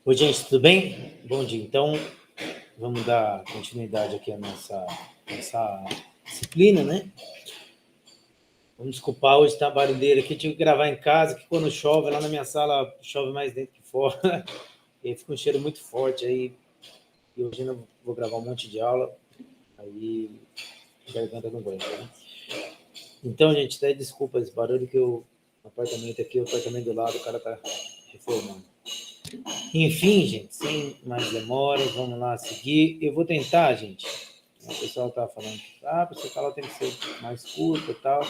Oi, gente, tudo bem? Bom dia. Então, vamos dar continuidade aqui à nossa disciplina, né? Vamos desculpar, hoje está barulheiro aqui, tive que gravar em casa, que quando chove, lá na minha sala, chove mais dentro que fora, e aí fica um cheiro muito forte, aí e hoje eu vou gravar um monte de aula, aí a garganta não aguenta, né? Então, gente, até desculpa esse barulho que o apartamento aqui, o apartamento do lado, o cara tá reformando. Enfim, gente, sem mais demoras, vamos lá seguir. Eu vou tentar, gente. O pessoal tá falando que você fala tem que ser mais curto e tal,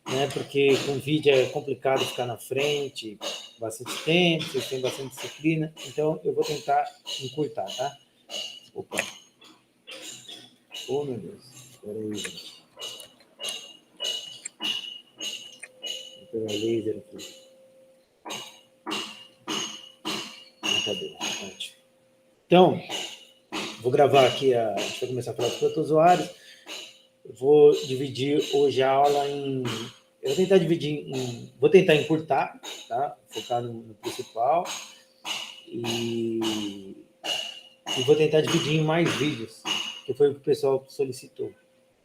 né? Porque com vídeo é complicado ficar na frente, bastante tempo, vocês têm bastante disciplina. Então eu vou tentar encurtar, tá? Opa. Oh, meu Deus. Espera aí, gente. Vou pegar laser aqui. Cadê? Ótimo. Então, vou gravar aqui, a gente vai começar a falar dos protozoários. Eu vou dividir hoje a aula em... Eu vou tentar dividir em... Vou tentar encurtar, tá? Focar no principal. E vou tentar dividir em mais vídeos, que foi o que o pessoal solicitou,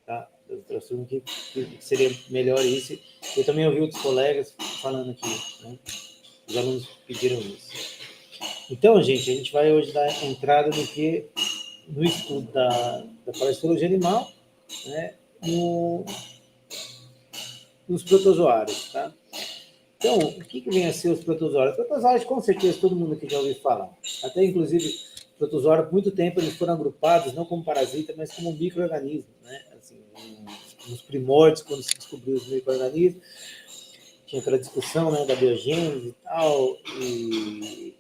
tá? Eu assumo que seria melhor isso. Eu também ouvi outros colegas falando aqui, né? Os alunos pediram isso. Então, gente, a gente vai hoje dar entrada no estudo da parasitologia animal, né? Nos protozoários, tá? Então, o que vem a ser os protozoários? Os protozoários, com certeza, todo mundo aqui já ouviu falar. Até, inclusive, protozoários, por muito tempo, eles foram agrupados, não como parasita, mas como micro-organismo, né? Assim, nos primórdios, quando se descobriu os micro-organismos, tinha aquela discussão, né, da biogênese e tal, e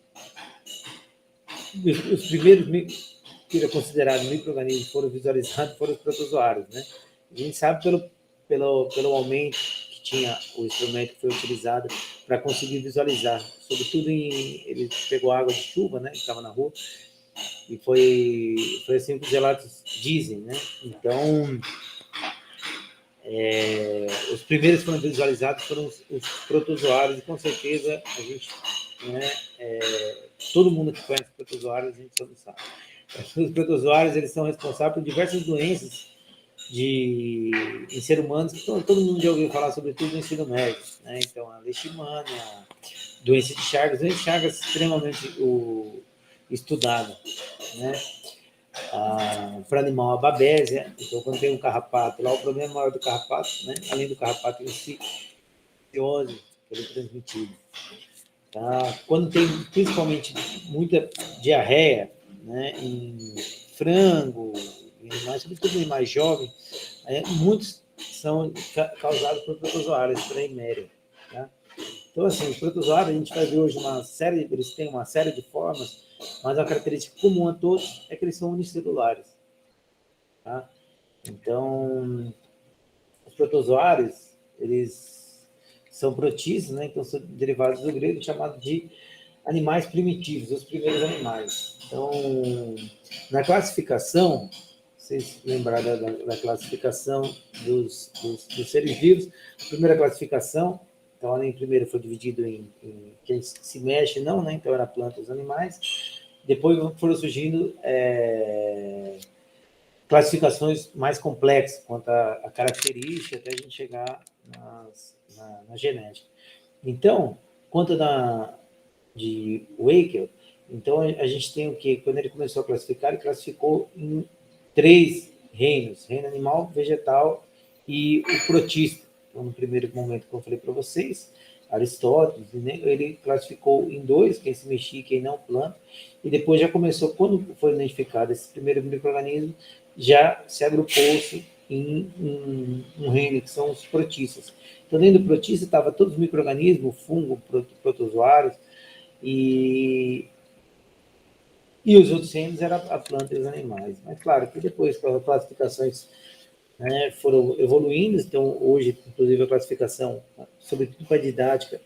os primeiros que era considerado micro-organismos foram visualizados foram os protozoários, né? A gente sabe pelo aumento que tinha o instrumento que foi utilizado para conseguir visualizar, sobretudo ele pegou água de chuva, né? Estava na rua e foi assim que os relatos dizem, né? Então, os primeiros que foram visualizados foram os protozoários e com certeza a gente, né? Todo mundo que conhece protozoários a gente só não sabe. Os protozoários eles são responsáveis por diversas doenças em ser humanos que todo mundo já ouviu falar, sobretudo no ensino médio, né? Então, a leishmania, doença de Chagas é extremamente estudada, né? Para animal, a babésia. Então, quando tem um carrapato, lá o problema maior do carrapato, né? Além do carrapato em si, que ele é transmitido. Tá? Quando tem, principalmente, muita diarreia, né? Em frango, em animais, sobretudo em animais jovens, muitos são causados por protozoários, Traiméria. Tá? Então, assim, os protozoários, a gente vai ver hoje eles têm uma série de formas, mas a característica comum a todos é que eles são unicelulares. Tá? Então, os protozoários, eles são protistas, né? Então são derivados do grego, chamado de animais primitivos, os primeiros animais. Então, na classificação, vocês lembraram da classificação dos seres vivos, a primeira classificação, então, além primeiro foi dividido em quem se mexe, não, né? Então, era plantas e animais. Depois foram surgindo classificações mais complexas quanto a característica, até a gente chegar na genética. Então, quanto de Wakel, então a gente tem o que? Quando ele começou a classificar, ele classificou em 3 reinos: reino animal, vegetal e o protista. Então, no primeiro momento que eu falei para vocês, Aristóteles, ele classificou em 2, quem se mexia e quem não, planta, e depois já começou, quando foi identificado esse primeiro micro-organismo, já se agrupou-se em um reino, que são os protistas. Então, dentro do protista estava todos os micro-organismos, fungo, protozoários, e os outros reinos eram a planta e os animais. Mas, claro, que depois as classificações, né, foram evoluindo, então hoje, inclusive, a classificação, sobretudo para a didática,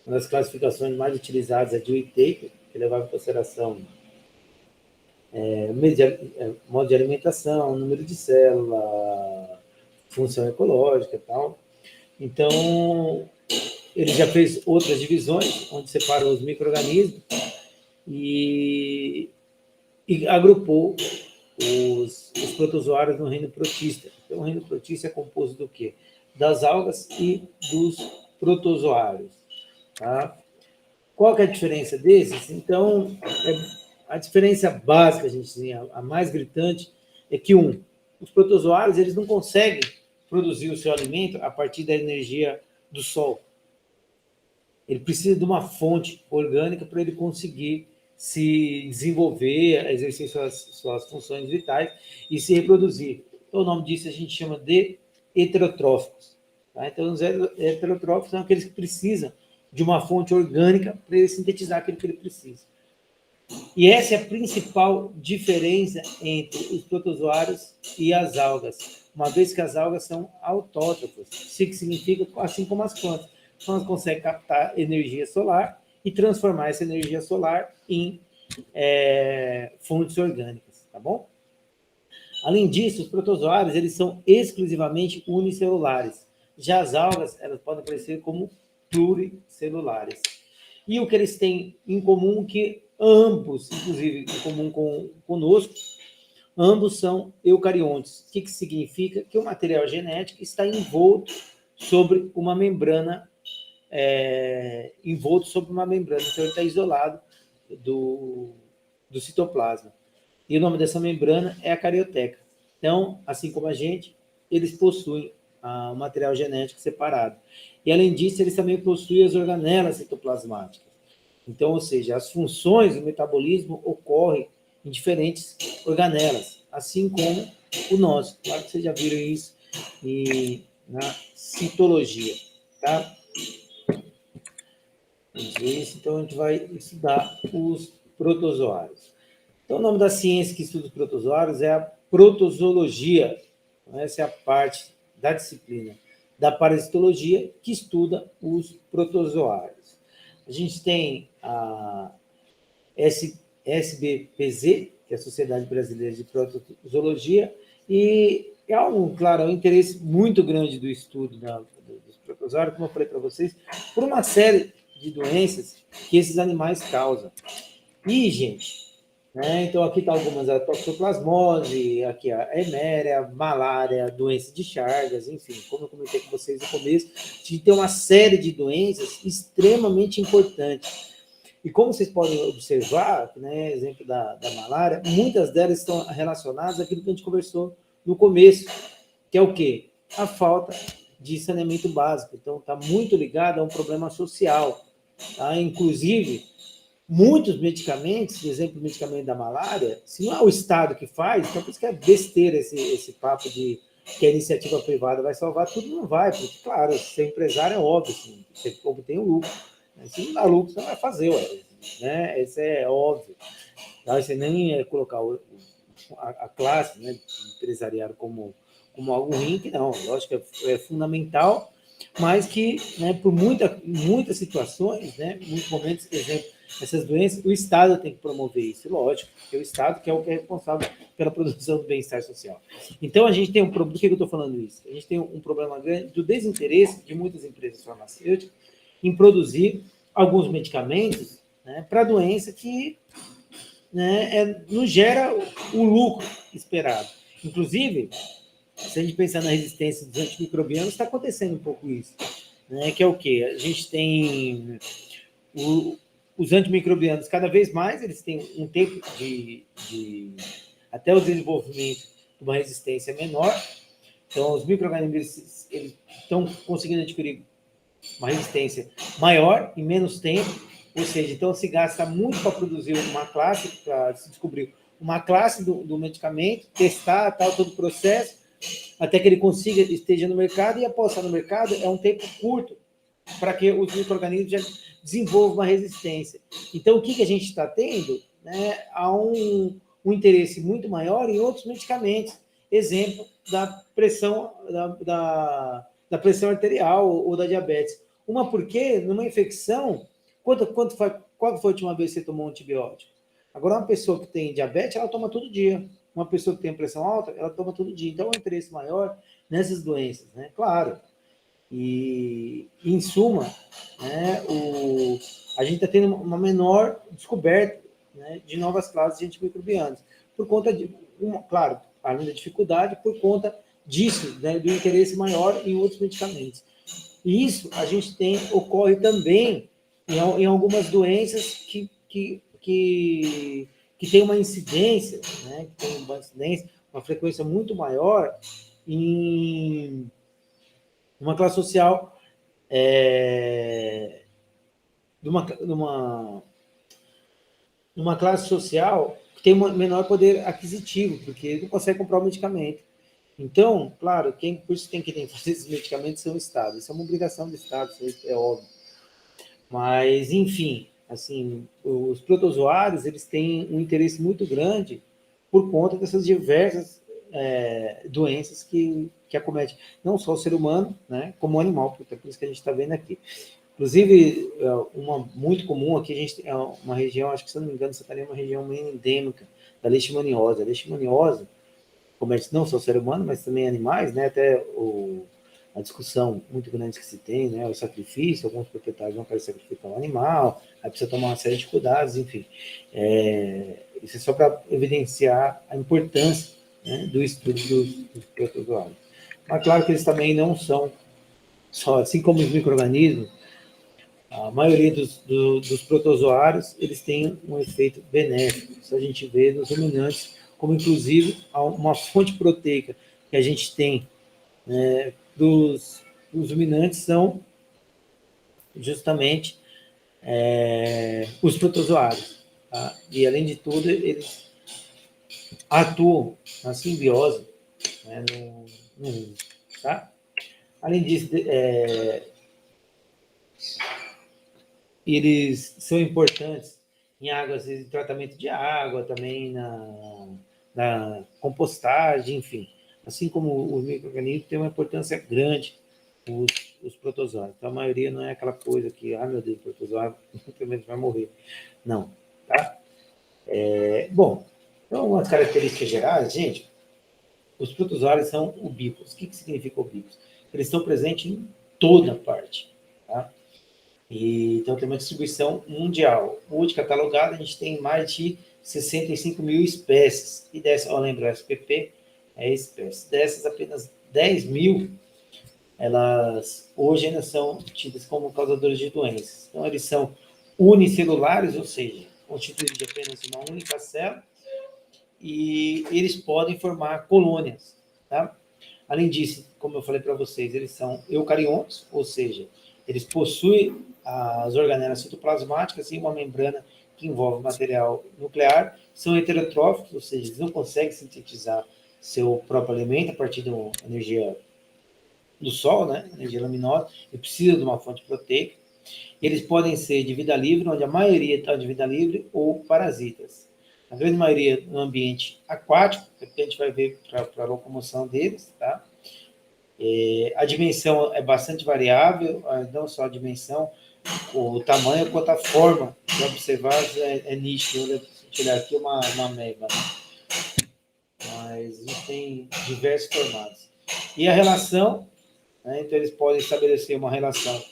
uma das classificações mais utilizadas é a Dewey Taker, que levava em consideração modo de alimentação, número de célula, função ecológica e tal. Então, ele já fez outras divisões, onde separa os micro-organismos, e agrupou os protozoários no reino protista. Então, o reino protista é composto do quê? Das algas e dos protozoários. Tá? Qual que é a diferença desses? Então, a diferença básica, a mais gritante, é que, os protozoários eles não conseguem produzir o seu alimento a partir da energia do sol. Ele precisa de uma fonte orgânica para ele conseguir se desenvolver, exercer suas funções vitais e se reproduzir. Então, o nome disso a gente chama de heterotróficos. Tá? Então, os heterotróficos são aqueles que precisam de uma fonte orgânica para ele sintetizar aquilo que ele precisa. E essa é a principal diferença entre os protozoários e as algas, uma vez que as algas são autótrofas, isso que significa assim como as plantas. Elas conseguem captar energia solar e transformar essa energia solar em fontes orgânicas, tá bom? Além disso, os protozoários eles são exclusivamente unicelulares. Já as algas elas podem aparecer como pluricelulares. E o que eles têm em comum que ambos, inclusive em comum conosco, ambos são eucariontes. O que significa? Que o material genético está envolto sobre uma membrana, então ele está isolado do citoplasma. E o nome dessa membrana é a carioteca. Então, assim como a gente, eles possuem o material genético separado. E, além disso, eles também possuem as organelas citoplasmáticas. Então, ou seja, as funções do metabolismo ocorrem em diferentes organelas, assim como o nosso. Claro que vocês já viram isso na citologia, tá? Então, a gente vai estudar os protozoários. Então, o nome da ciência que estuda os protozoários é a protozoologia. Essa é a parte da disciplina da parasitologia que estuda os protozoários. A gente tem a SBPZ, que é a Sociedade Brasileira de Protozoologia, e é um interesse muito grande do estudo dos protozoários, como eu falei para vocês, por uma série de doenças que esses animais causam. E, gente, então aqui está algumas, a toxoplasmose, aqui a eméria, malária, doença de Chagas, enfim, como eu comentei com vocês no começo, a gente tem uma série de doenças extremamente importantes. E como vocês podem observar, exemplo da malária, muitas delas estão relacionadas àquilo que a gente conversou no começo, que é o quê? A falta de saneamento básico. Então, está muito ligado a um problema social. Tá? Inclusive, muitos medicamentos, por exemplo, o medicamento da malária, se não é o Estado que faz, então por isso que é besteira esse papo de que a iniciativa privada vai salvar, tudo não vai, porque, claro, ser empresário é óbvio, assim, você obtém o lucro. Se não dá lucro, você não vai fazer, né? Isso é óbvio. Tá? Você nem é colocar a classe, né, empresarial como algo ruim, que não, lógico que é fundamental, mas que, por muitas situações, muitos momentos, por exemplo, essas doenças, o Estado tem que promover isso, lógico, porque o Estado que é o que é responsável pela produção do bem-estar social. Então, a gente tem um problema, por que eu estou falando isso? A gente tem um problema grande do desinteresse de muitas empresas farmacêuticas em produzir alguns medicamentos para doença que não gera o lucro esperado. Inclusive, se a gente pensar na resistência dos antimicrobianos, está acontecendo um pouco isso. Que é o quê? A gente tem os antimicrobianos, cada vez mais, eles têm um tempo até o desenvolvimento de uma resistência menor. Então, os micro-organismos eles estão conseguindo adquirir uma resistência maior em menos tempo, ou seja, então se gasta muito para produzir uma classe, para se descobrir uma classe do medicamento, testar todo o processo, até que ele esteja no mercado, e após estar no mercado, é um tempo curto para que os micro-organismos já desenvolvam uma resistência. Então, o que a gente está tendo? Há um interesse muito maior em outros medicamentos. Exemplo da pressão, da pressão arterial ou da diabetes. Uma porque, numa infecção, qual foi a última vez que você tomou um antibiótico? Agora, uma pessoa que tem diabetes, ela toma todo dia. Uma pessoa que tem pressão alta, ela toma todo dia. Então, há um interesse maior nessas doenças, Claro. E, em suma, a gente está tendo uma menor descoberta né, de novas classes de antimicrobianos, por conta de, claro, além da dificuldade, por conta disso, né, do interesse maior em outros medicamentos. E isso a gente ocorre também em algumas doenças que tem uma incidência, né, que tem uma incidência, uma frequência muito maior em uma classe social, numa classe social que tem um menor poder aquisitivo, porque ele não consegue comprar o medicamento. Então, claro, por isso tem que fazer esses medicamentos são o Estado. Isso é uma obrigação do Estado, isso é óbvio. Mas, enfim, assim, os protozoários, eles têm um interesse muito grande por conta dessas diversas doenças que acometem não só o ser humano, né, como o animal, porque é por isso que a gente está vendo aqui. Inclusive, uma muito comum aqui, a gente é uma região, acho que se eu não me engano, Santarém é uma região meio endêmica da leishmaniose. A leishmaniose comete não só o ser humano, mas também animais, né? Até a discussão muito grande que se tem, né? O sacrifício, alguns proprietários não querem sacrificar um animal, aí precisa tomar uma série de cuidados, enfim. Isso é só para evidenciar a importância, né, do estudo dos protozoários. Mas claro que eles também não são só, assim como os micro-organismos, a maioria dos protozoários, eles têm um efeito benéfico. Isso a gente vê nos ruminantes, como inclusive uma fonte proteica que a gente tem, né, dos ruminantes são justamente os protozoários. Tá? E, além de tudo, eles atuam na simbiose, né, no rumo. Tá? Além disso, eles são importantes em águas, em tratamento de água, também na compostagem, enfim. Assim como os micro-organismos têm uma importância grande, os protozoários. Então, a maioria não é aquela coisa que, meu Deus, o protozoário vai morrer. Não, tá? Bom, então, umas características gerais, gente, os protozoários são ubíquos. O que significa ubíquos? Eles estão presentes em toda parte, tá? Então, tem uma distribuição mundial. Hoje, catalogada, a gente tem mais de 65 mil espécies. E dessas, lembra, SPP é espécie. Dessas, apenas 10 mil, elas hoje ainda são tidas como causadores de doenças. Então, eles são unicelulares, ou seja, constituídos de apenas uma única célula, e eles podem formar colônias, tá? Além disso, como eu falei para vocês, eles são eucariontos, ou seja, eles possuem as organelas citoplasmáticas e uma membrana que envolve material nuclear, são heterotróficos, ou seja, eles não conseguem sintetizar seu próprio alimento a partir da energia do Sol, né? Energia luminosa, e precisa de uma fonte proteica. Eles podem ser de vida livre, onde a maioria está de vida livre, ou parasitas. A grande maioria no ambiente aquático, que a gente vai ver para a locomoção deles, tá? A dimensão é bastante variável, não só a dimensão, o tamanho quanto a forma de observar é nítido. Se olhar aqui, uma ameba, né? Mas a gente tem diversos formatos. E a relação, né? Então eles podem estabelecer uma relação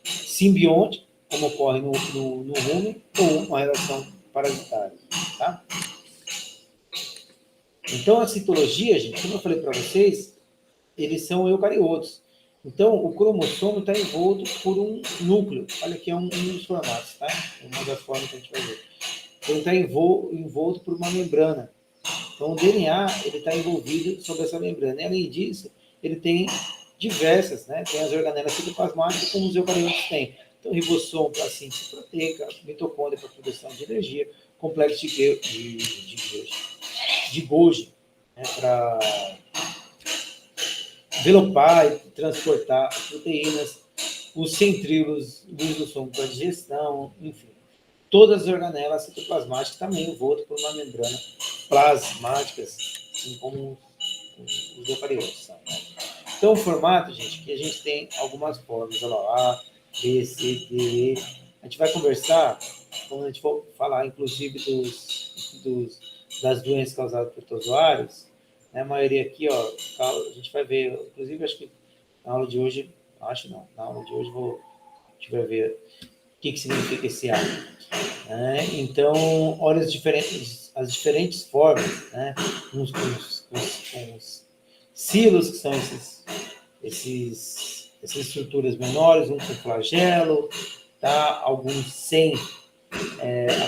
simbionte, como ocorre no rumen, ou uma relação parasitária. Tá? Então, a citologia, gente, como eu falei para vocês, eles são eucariotos. Então, o cromossomo está envolto por um núcleo. Olha aqui, é um dos formatos, tá? Uma das formas que a gente vai ver. Ele está envolto por uma membrana. Então, o DNA está envolvido sobre essa membrana. E, além disso, ele tem diversas, né? Tem as organelas citoplasmáticas, como os eucariotos têm. Então, ribossomo para síntese proteica, mitocôndria para produção de energia, complexo de Golgi, né? Para envelopar e transportar proteínas, os centríolos, lisossomo para digestão, enfim. Todas as organelas citoplasmáticas também envoltas por uma membrana plasmáticas, assim como os eucariotos são. Né? Então, o formato, gente, que a gente tem algumas formas, olha lá, A, B, C, D, E. A gente vai conversar, quando a gente for falar, inclusive, das doenças causadas por protozoários, né? A maioria aqui, ó, a gente vai ver, inclusive, acho que na aula de hoje, na aula de hoje a gente vai ver que significa esse A? Então, olha as diferentes formas, né? Os silos, que são essas estruturas menores, um com flagelo, tá? Alguns sem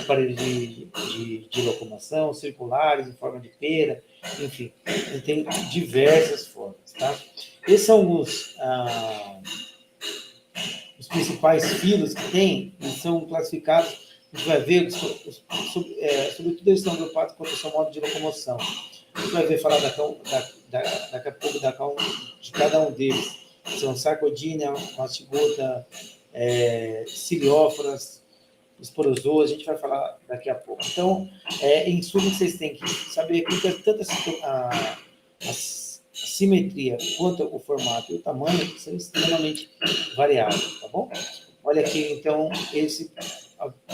aparelhos de locomoção, circulares, em forma de pera, enfim, tem diversas formas, tá? Esses são os principais filos que tem, eles são classificados, a gente vai ver, sobretudo eles estão agrupados quanto ao seu modo de locomoção. A gente vai ver falar daqui a pouco de cada um deles. São sarcodínia, mastigota, cilióforas, esporozoas, a gente vai falar daqui a pouco. Então, em suma, vocês têm que saber que tanto a simetria quanto o formato e o tamanho são extremamente variáveis, tá bom? Olha aqui, então,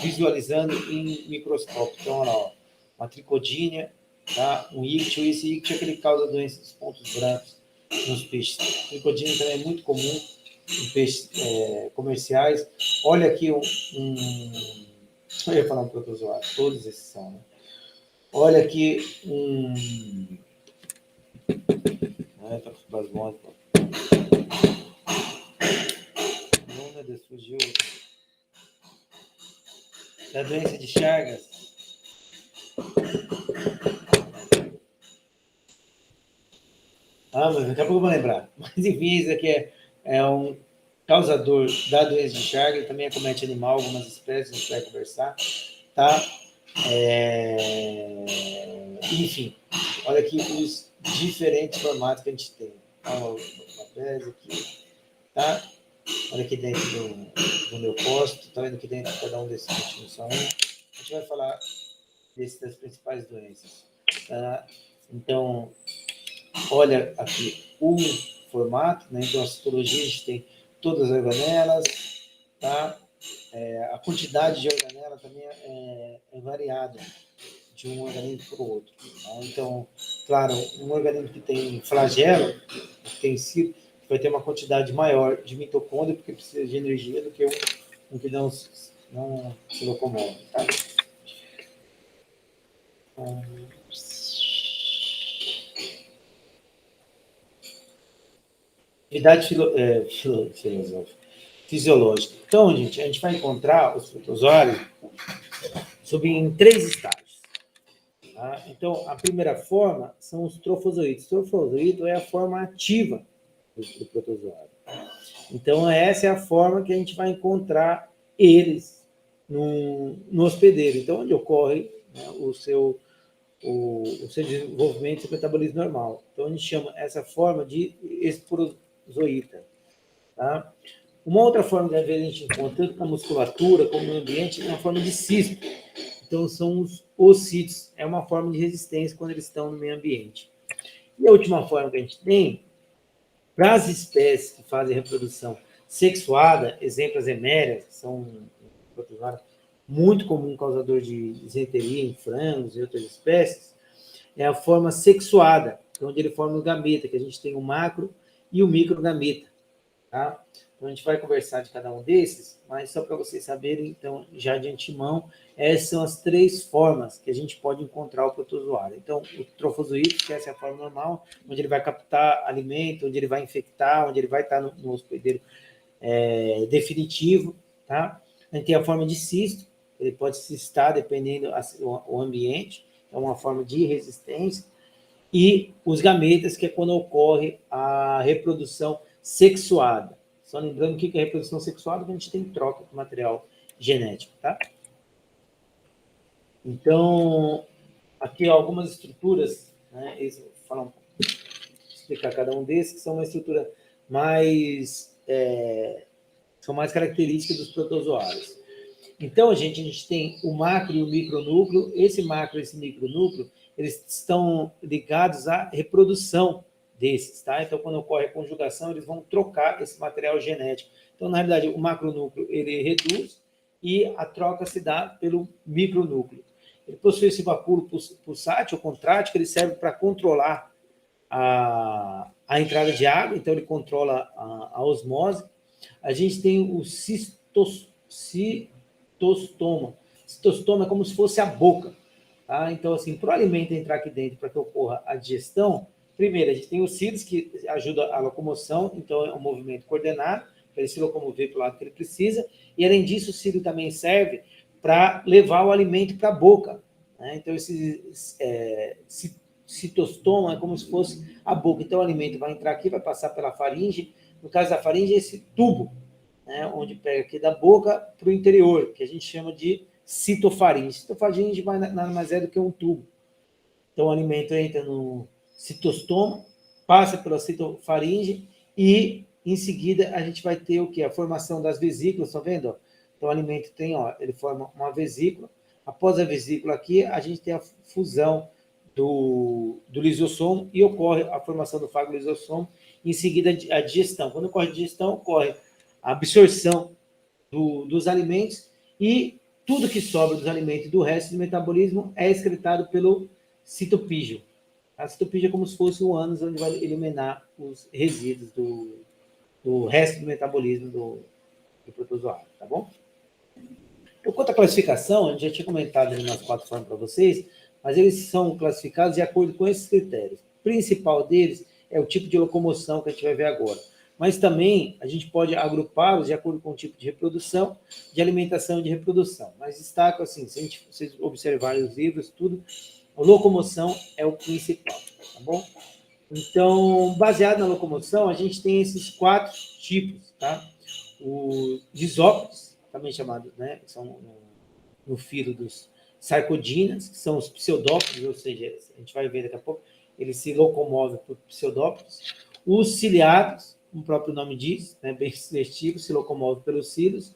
visualizando em microscópio. Então, olha lá, ó, uma tricodínia, tá? Um íctio, esse íctio é aquele que causa doença dos pontos brancos nos peixes. Tricodínia também é muito comum em peixes comerciais. Olha aqui eu ia falar um protozoário, todos esses são, né? Olha aqui tá com os basmos. Não, meu Deus, fugiu. Da doença de Chagas. Mas daqui a pouco eu vou lembrar. Mas enfim, isso aqui é um causador da doença de Chagas, também acomete animal, algumas espécies, a gente vai conversar, tá? Enfim, olha aqui os diferentes formatos que a gente tem. Uma presa aqui, tá? Olha aqui dentro do leucócito, tá vendo aqui dentro de cada um desses últimos são um. A gente vai falar das principais doenças, tá? Então, olha aqui o formato, né? Então, a citologia, a gente tem todas as organelas, tá? A quantidade de organela também é variada de um organismo para o outro. Tá? Então, claro, um organismo que tem flagelo, que tem ciclo, vai ter uma quantidade maior de mitocôndria, porque precisa de energia, do que um que não se locomove. Tá? Atividade fisiológica. Então, gente, a gente vai encontrar os protozoários em 3 estágios. Tá? Então, a primeira forma são os trofozoítos. O trofozoíto é a forma ativa do protozoário. Então, essa é a forma que a gente vai encontrar eles no hospedeiro. Então, onde ocorre, né, o seu desenvolvimento e seu metabolismo normal. Então, a gente chama essa forma de esporozoíta. Tá? Uma outra forma que a gente encontra, tanto na musculatura como no ambiente, é uma forma de cisto. Então, são os oocitos. É uma forma de resistência quando eles estão no meio ambiente. E a última forma que a gente tem, para as espécies que fazem reprodução sexuada, exemplo, as emérias, que são muito comum causador de disenteria em frangos e outras espécies, é a forma sexuada, onde ele forma o gameta, que a gente tem o macro e o microgameta. Tá? Então, a gente vai conversar de cada um desses, mas só para vocês saberem, então, já de antemão, essas são as 3 formas que a gente pode encontrar o protozoário. Então, o trofozoítico, que essa é a forma normal, onde ele vai captar alimento, onde ele vai infectar, onde ele vai estar no hospedeiro definitivo. Tá? A gente tem a forma de cisto, ele pode cistar dependendo do ambiente, é uma forma de resistência. E os gametas, que é quando ocorre a reprodução sexuada. Só lembrando que é reprodução sexuada, a gente tem troca de material genético, tá? Então, aqui algumas estruturas, né? Explicar cada um desses, que são uma estrutura são mais características dos protozoários. Então, a gente tem o macro e o micronúcleo. Esse macro e esse micronúcleo, eles estão ligados à reprodução desses, tá? Então, quando ocorre a conjugação, eles vão trocar esse material genético. Então, na realidade, o macronúcleo, ele reduz e a troca se dá pelo micronúcleo. Ele possui esse vacúolo pulsátil ou contrátil, que ele serve para controlar a entrada de água, então ele controla a osmose. A gente tem o citostoma. Citostoma é como se fosse a boca. Tá? Então, assim, para o alimento entrar aqui dentro, para que ocorra a digestão, primeiro, a gente tem os cílios, que ajudam a locomoção, então é um movimento coordenado, para ele se locomover para o lado que ele precisa, e além disso, o cílio também serve para levar o alimento para a boca. Né? Então, esse citostoma é como se fosse a boca. Então, o alimento vai entrar aqui, vai passar pela faringe. No caso da faringe, é esse tubo, né? Onde pega aqui da boca para o interior, que a gente chama de citofaringe. Citofaringe nada mais é do que um tubo. Então, o alimento entra no citostoma, passa pela citofaringe e, em seguida, a gente vai ter o quê? A formação das vesículas, estão vendo? Então, o alimento tem, ele forma uma vesícula. Após a vesícula aqui, a gente tem a fusão do lisossomo e ocorre a formação do fagolisossomo, em seguida a digestão. Quando ocorre a digestão, ocorre a absorção dos alimentos e tudo que sobra dos alimentos e do resto do metabolismo é excretado pelo citopígio. A citopígio é como se fosse o ânus onde vai eliminar os resíduos do resto do metabolismo do protozoário, tá bom? Então, quanto à classificação, a gente já tinha comentado ali nas 4 formas para vocês, mas eles são classificados de acordo com esses critérios. O principal deles é o tipo de locomoção que a gente vai ver agora. Mas também a gente pode agrupá-los de acordo com o tipo de reprodução, de alimentação e de reprodução. Mas destaco assim, se vocês observarem os livros, tudo, a locomoção é o principal, tá bom? Então, baseado na locomoção, a gente tem esses 4 tipos, tá? Os isópodes, também chamados, né? São no filo dos sarcodinas, que são os pseudópodes, ou seja, a gente vai ver daqui a pouco, eles se locomovem por pseudópodes. Os ciliados, como o próprio nome diz, né, bem seletivo, se locomove pelos cílios,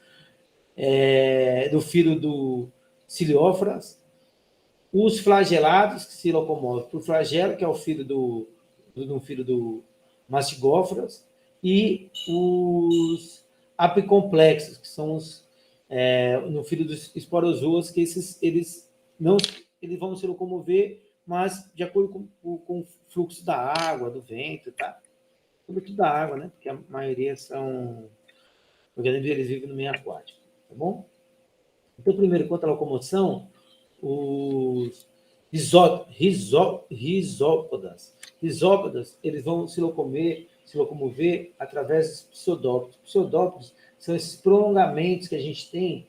do filo do cilióforas. Os flagelados, que se locomovem por flagelo, que é o filo do mastigóforas, e os apicomplexos, que são no filo dos esporozoas, que eles vão se locomover, mas de acordo com o fluxo da água, do vento, tá? Sobretudo da água, né? Porque a maioria são organismos, eles vivem no meio aquático, tá bom? Então, primeiro, quanto à locomoção, os risópodas, eles vão se locomover através dos pseudópodos. Pseudópodos são esses prolongamentos que a gente tem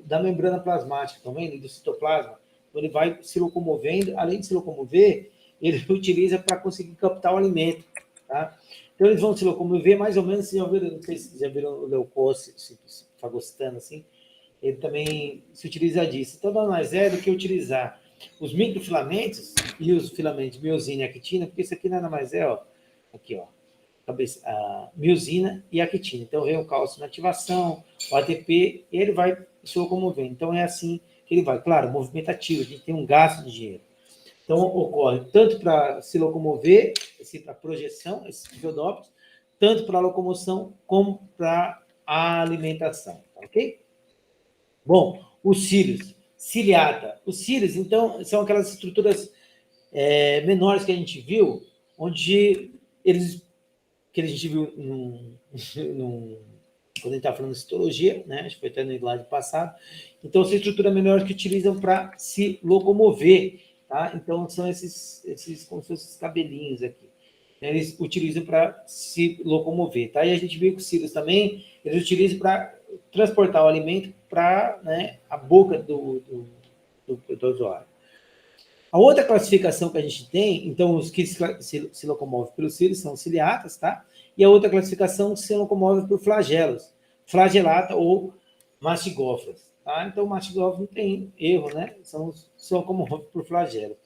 da membrana plasmática, também, do citoplasma. Então, ele vai se locomovendo, além de se locomover, ele utiliza para conseguir captar o alimento, tá? Então, eles vão se locomover mais ou menos, não sei se já viram o leucócito se fagocitando assim, ele também se utiliza disso. Então, nada mais é do que utilizar os microfilamentos e os filamentos miosina e actina, porque isso aqui nada mais é, aqui, a miosina e actina. Então, vem o cálcio na ativação, o ATP, e ele vai se locomovendo. Então, é assim que ele vai. Claro, movimento ativo, a gente tem um gasto de dinheiro. Então, ocorre tanto para se locomover, para projeção, esses fiodópodos, tanto para a locomoção como para a alimentação, tá ok? Bom, os cílios, ciliata. Os cílios, então, são aquelas estruturas menores que a gente viu, onde que a gente viu quando a gente está falando de citologia, né? Acho que foi até no slide passado. Então, são estruturas menores que utilizam para se locomover, tá? Então, são esses como se fossem esses cabelinhos aqui. Eles utilizam para se locomover, tá? E a gente viu que os cílios também, eles utilizam para transportar o alimento para, né, a boca do usuário. A outra classificação que a gente tem, então, os que se locomovem pelos cílios são ciliatas, tá? E a outra classificação se locomove por flagelos, flagelata ou mastigóforas, tá? Então, mastigóforos não tem erro, né? Se locomovem por flagelos.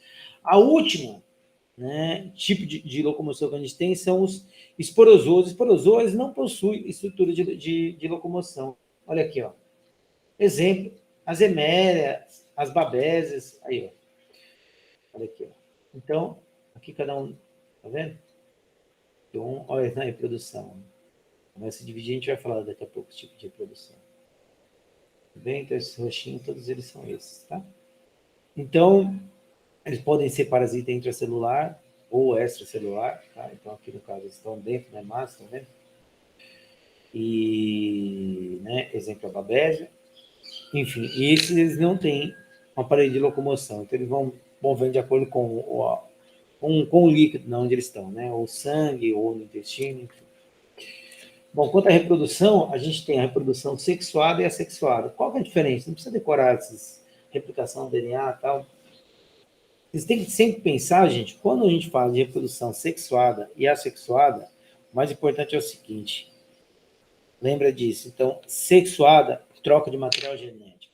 A última, né, tipo de locomoção que a gente tem são os esporozoos. Os esporozoos não possuem estrutura de locomoção. Olha aqui, ó. Exemplo, as emérias, as babésias, aí, ó. Olha aqui, ó. Então, aqui cada um, tá vendo? Então, olha na reprodução. Começa a dividir, a gente vai falar daqui a pouco o tipo de reprodução. Tá bem? Então, esses roxinhos, todos eles são esses, tá? Então, eles podem ser parasita intracelular ou extracelular, tá? Então, aqui no caso, eles estão dentro da massa, tá vendo? E, né, exemplo, a babésia. Enfim, e esses eles não têm um aparelho de locomoção, então eles vão movendo de acordo com o líquido, não onde eles estão, né? Ou sangue, ou no intestino, enfim. Bom, quanto à reprodução, a gente tem a reprodução sexuada e assexuada. Qual que é a diferença? Não precisa decorar essas replicação do DNA e tal. Vocês têm que sempre pensar, gente, quando a gente fala de reprodução sexuada e assexuada, o mais importante é o seguinte, lembra disso. Então, sexuada, troca de material genético.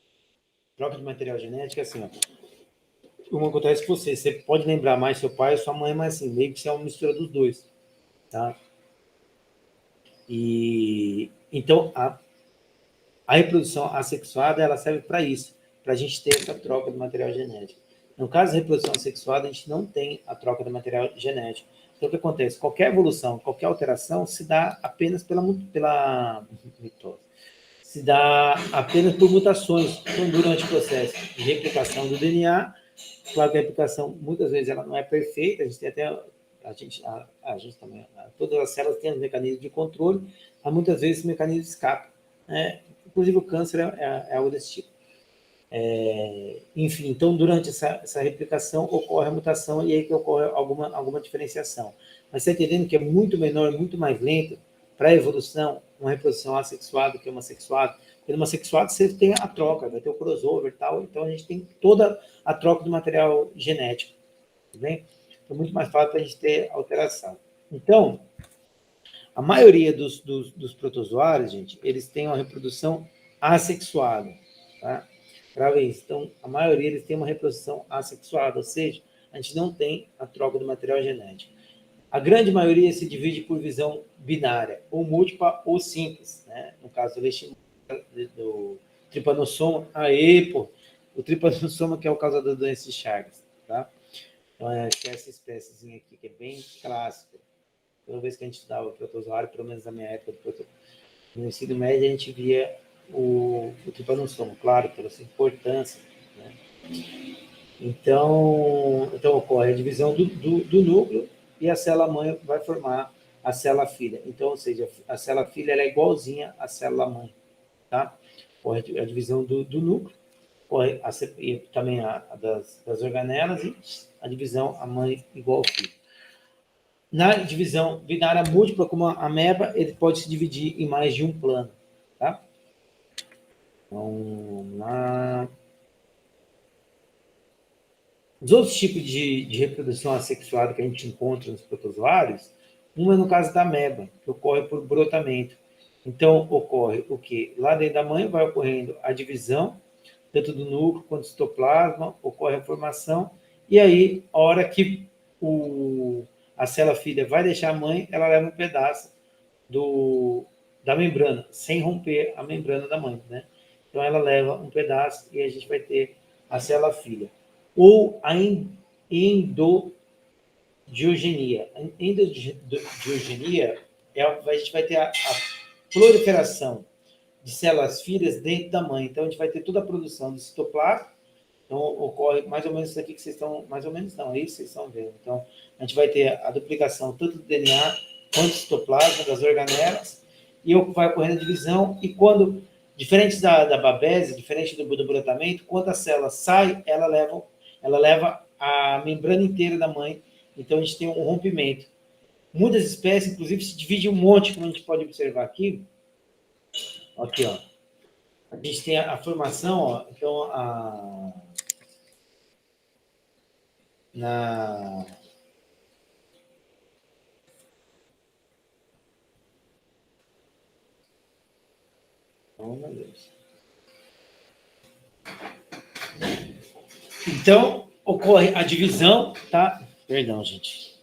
Troca de material genético é assim, ó. O que acontece com você pode lembrar mais seu pai ou sua mãe, mas assim, meio que você é uma mistura dos dois, tá? E então a reprodução assexuada ela serve para isso, para a gente ter essa troca de material genético. No caso da reprodução assexuada, a gente não tem a troca de material genético. Então, o que acontece? Qualquer evolução, qualquer alteração se dá apenas pela mitose. Se dá apenas por mutações. Então, durante o processo de replicação do DNA, claro que a replicação, muitas vezes, ela não é perfeita, a gente tem até a gente também, todas as células têm um mecanismo de controle, mas muitas vezes esse mecanismo escapa, né? Inclusive o câncer é algo desse tipo. Enfim, então durante essa replicação ocorre a mutação e aí que ocorre alguma diferenciação. Mas você está entendendo que é muito menor, muito mais lento para a evolução, uma reprodução assexuada que uma sexuada. Porque numa sexuada você tem a troca, vai ter o crossover e tal, então a gente tem toda a troca do material genético, tudo bem? Então é muito mais fácil para a gente ter alteração. Então, a maioria dos protozoários, gente, eles têm uma reprodução assexuada, tá? Para isso. Então, a maioria eles têm uma reprodução assexuada, ou seja, a gente não tem a troca do material genético. A grande maioria se divide por visão binária, ou múltipla ou simples, né? No caso do leishmania, do tripanossoma, o tripanossoma que é o causador da doença de Chagas, tá? Então, essa espéciezinha aqui, que é bem clássica. Toda vez que a gente estudava protozoário, pelo menos na minha época no ensino médio, a gente via o tripanossoma, claro, pela sua importância, né? Então ocorre a divisão do núcleo e a célula-mãe vai formar a célula-filha. Então, ou seja, a célula-filha é igualzinha à célula-mãe, tá? Ocorre a divisão do núcleo, ocorre e também das organelas e a divisão a mãe igual ao filho. Na divisão binária múltipla, como a ameba, ele pode se dividir em mais de um plano, tá? Então, os outros tipos de reprodução assexuada que a gente encontra nos protozoários, uma é no caso da ameba, que ocorre por brotamento. Então, ocorre o quê? Lá dentro da mãe vai ocorrendo a divisão, tanto do núcleo quanto do citoplasma, ocorre a formação, e aí, a hora que a célula filha vai deixar a mãe, ela leva um pedaço da membrana, sem romper a membrana da mãe, né? Então, ela leva um pedaço e a gente vai ter a célula filha. Ou a endodiogenia. A endodiogenia a gente vai ter a proliferação de células filhas dentro da mãe. Então, a gente vai ter toda a produção do citoplasma. Então, ocorre mais ou menos isso aqui que vocês estão... Mais ou menos não, é isso que vocês estão vendo. Então, a gente vai ter a duplicação tanto do DNA quanto do citoplasma, das organelas, e vai ocorrendo a divisão, e quando, diferente da babese, diferente do brotamento, quando a célula sai, ela leva a membrana inteira da mãe, então a gente tem um rompimento. Muitas espécies, inclusive, se dividem um monte, como a gente pode observar aqui. Aqui, ó. A gente tem a formação, ó, então, Oh, meu Deus. Então, ocorre a divisão, tá? Perdão, gente.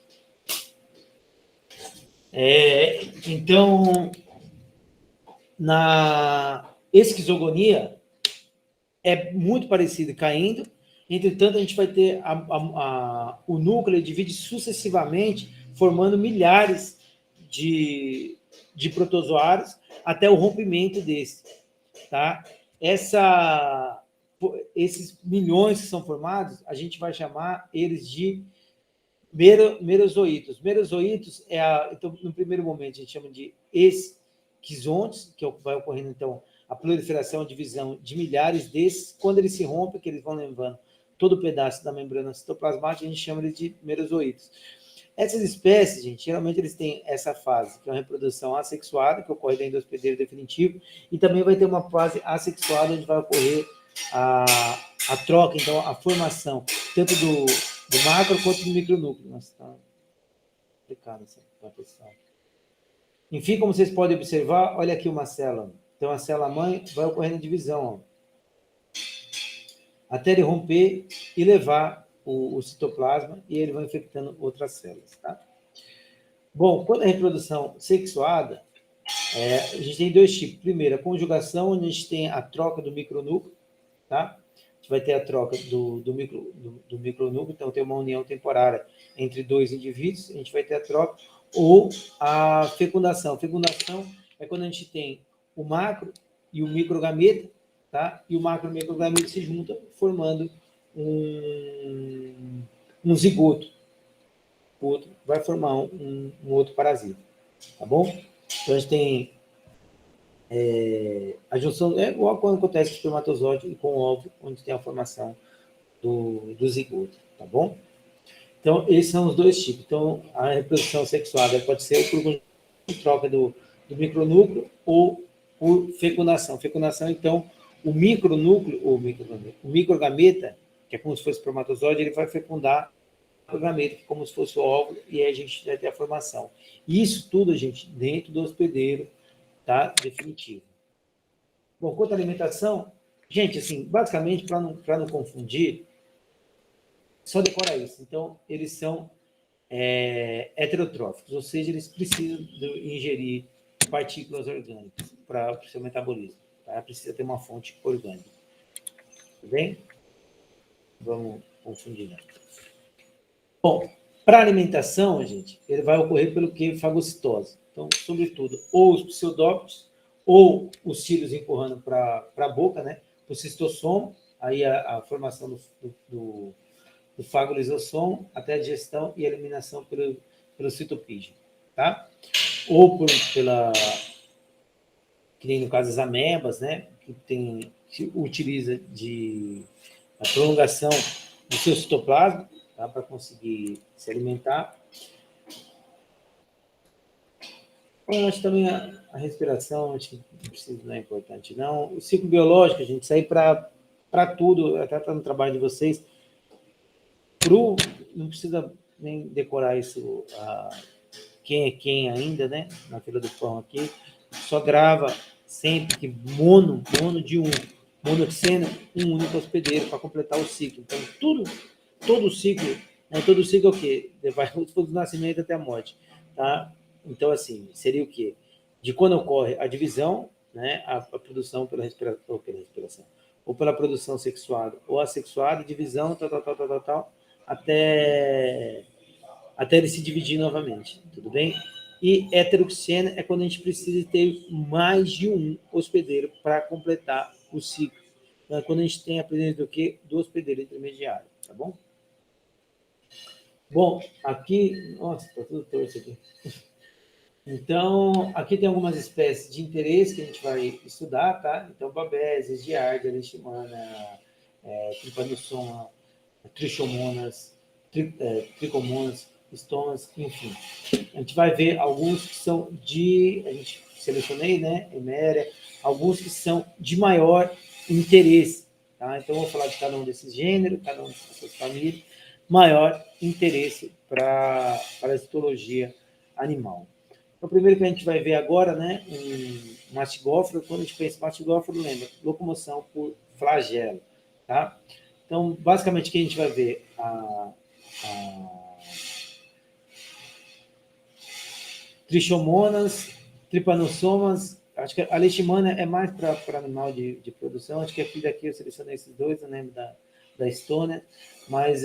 Então, na esquizogonia, é muito parecido caindo, entretanto, a gente vai ter o núcleo divide sucessivamente, formando milhares de protozoários até o rompimento desse, tá? Esses milhões que são formados, a gente vai chamar eles de merozoítos. Merozoítos então, no primeiro momento, a gente chama de esquizontes, que vai ocorrendo, então, a proliferação, a divisão de milhares desses. Quando eles se rompem, que eles vão levando todo o pedaço da membrana citoplasmática, a gente chama eles de merozoítos. Essas espécies, gente, geralmente eles têm essa fase, que é uma reprodução assexuada, que ocorre dentro do hospedeiro definitivo, e também vai ter uma fase assexuada, onde vai ocorrer a troca, então, a formação, tanto do macro quanto do micronúcleo. Nossa, está complicado essa questão. Enfim, como vocês podem observar, olha aqui uma célula. Então, a célula-mãe vai ocorrendo a divisão, ó, até ele romper e levar o citoplasma, e ele vai infectando outras células, tá? Bom, quando a reprodução sexuada, a gente tem dois tipos. Primeiro, a conjugação, onde a gente tem a troca do micronúcleo, tá? A gente vai ter a troca do micronúcleo, então tem uma união temporária entre dois indivíduos, a gente vai ter a troca, ou a fecundação. Fecundação é quando a gente tem o macro e o microgameta, tá? E o macro e o microgameta se juntam, formando um zigoto. O outro vai formar um outro parasita, tá bom? Então, a gente tem a junção, é igual quando acontece com o espermatozoide e com o óvulo, onde tem a formação do zigoto, tá bom? Então, esses são os dois tipos. Então, a reprodução sexuada pode ser por troca do micronúcleo ou por fecundação. Fecundação, então, o micronúcleo, o microgameta, que é como se fosse o espermatozoide, ele vai fecundar o gameta, que é como se fosse o óvulo, e aí a gente vai ter a formação. Isso tudo, gente, dentro do hospedeiro, tá? Definitivo. Bom, quanto à alimentação, gente, assim, basicamente, para não confundir, só decora isso. Então, eles são heterotróficos, ou seja, eles precisam ingerir partículas orgânicas para o seu metabolismo. Tá? Precisa ter uma fonte orgânica. Tudo bem? Vamos confundir, né? Bom, para alimentação, gente, ele vai ocorrer pelo que? Fagocitose. Então, sobretudo, ou os pseudópodes, ou os cílios empurrando para a boca, né? O cistossomo, aí a formação do fagolisossomo, até a digestão e a eliminação pelo citopígio, tá? Ou que nem no caso das amebas, né? Que utiliza a prolongação do seu citoplasma, tá? Para conseguir se alimentar. Eu acho também a respiração, acho que não é importante, não. O ciclo biológico, gente, isso aí para tudo, até está no trabalho de vocês. Não precisa nem decorar isso, quem é quem ainda, né? Na fila do pão aqui. Só grava sempre que mono de monoxeno, um único hospedeiro para completar o ciclo. Então, todo o ciclo, né? Todo o ciclo é o quê? Vai do nascimento até a morte, tá? Então, assim, seria o quê? De quando ocorre a divisão, né? A produção pela respiração, ou pela produção sexuada, ou assexuada, divisão, tal, até ele se dividir novamente, tudo bem? E heteroxena é quando a gente precisa ter mais de um hospedeiro para completar o ciclo. Então, é quando a gente tem a presença do quê? Do hospedeiro intermediário, tá bom? Bom, aqui... Nossa, está tudo torto aqui. Então, aqui tem algumas espécies de interesse que a gente vai estudar, tá? Então, babésias, giardia, leishmania, trypanosoma, trichomonas, tricomonas, estomas, enfim. A gente vai ver alguns que são a gente selecionei, né, Eméria, alguns que são de maior interesse, tá? Então, vou falar de cada um desses gêneros, cada um dessas famílias, maior interesse para a histologia animal. Então, o primeiro que a gente vai ver agora, né, um mastigófero. Quando a gente pensa em mastigófero, lembra, locomoção por flagelo, tá? Então, basicamente, o que a gente vai ver? Trichomonas, tripanossomas. Acho que a leishmania é mais para animal de produção. Acho que aqui daqui eu selecionei esses dois, eu lembro da Estônia. Mas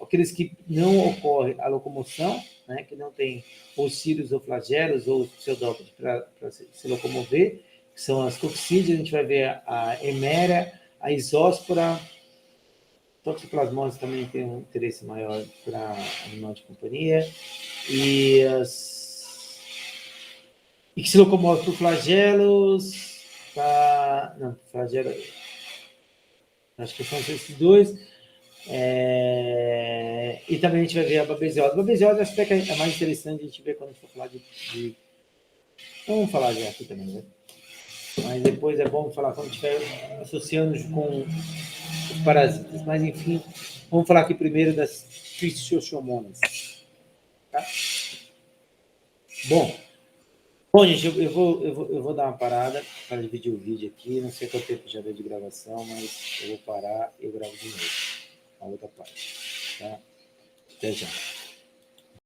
aqueles que não ocorre a locomoção, né, que não tem ou cílios ou flagelos ou pseudópodes para se locomover, que são as coccidias. A gente vai ver a Eméria, a Isóspora. Toxoplasmose também tem um interesse maior para animal de companhia. E que se locomove por flagelos, tá? Não, flagelo. Acho que são esses dois. E também a gente vai ver a babesiose. A babesiose acho que é mais interessante a gente ver quando a gente for falar de... Vamos falar já aqui também, né? Mas depois é bom falar quando estiver associando com os parasitas. Mas, enfim, vamos falar aqui primeiro das Trichomonas. Tá? Bom, gente, eu vou dar uma parada para dividir o vídeo aqui. Não sei quanto tempo já deu de gravação, mas eu vou parar e eu gravo de novo a outra parte. Tá? Até já.